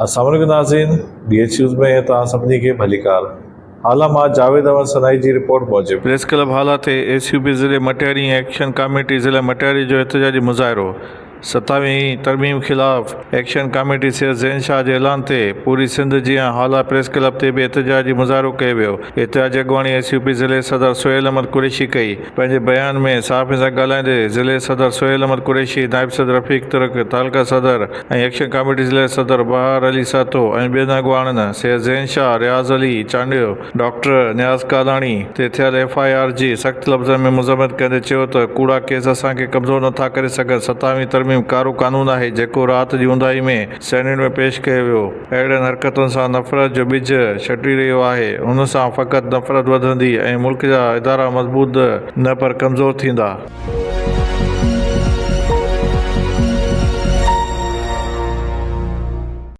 अस्सलाम वालेकुम नाज़रीन, BH न्यूज़ में तव्हां सभिनी खे भलीकार। हालां मां जावेद अहमद सनाई जी रिपोर्ट मूजिब प्रेस क्लब हाला ते SUB ज़िले मटियारी एक्शन कमेटी ज़िले मटियारी जो एहतजाजी मुज़ाहिरो। 27वीं तरमीम ख़िलाफ़ एक्शन कमेटी सैयद ज़ैन शाह जे ऐलान ते पूरी सिंध जी हाला प्रेस क्लब ते बि एहतजाजी मुज़ाहिरो कयो वियो। एहतजाजी अॻुवाणी SUB ज़िले सदर सुहेल अहमद कुरैशी कई। पंहिंजे बयान में सहाफ़ियुनि सां ॻाल्हाईंदे ज़िले सदर सुहेल अहमद कुरैशी, नाइब सदर रफ़ीक तुर्क, तालका सदर ऐं एक्शन कमेटी ज़िले सदर बहार अली सातो ऐं ॿियनि अॻुवाणनि सैयद ज़ैन शाह, रियाज़ अली चांडियो, डॉक्टर नियाज़ कालाणी ते थियल FIR जी सख़्त लफ़्ज़नि में मुज़म्मत कंदे चयो त कूड़ा केस असांखे कमज़ोर नथा करे सघनि। 27वीं तरमीम कारो कानून आहे जेको राति जी ऊंदाही में सेनेट में पेश कयो वियो। अहिड़नि हरकतुनि सां नफ़रत जो ॿिज छटी रहियो आहे। हुन सां फ़क़ति नफ़रत वधंदी ऐं मुल्क जा इदारा मज़बूत न पर कमज़ोर थींदा।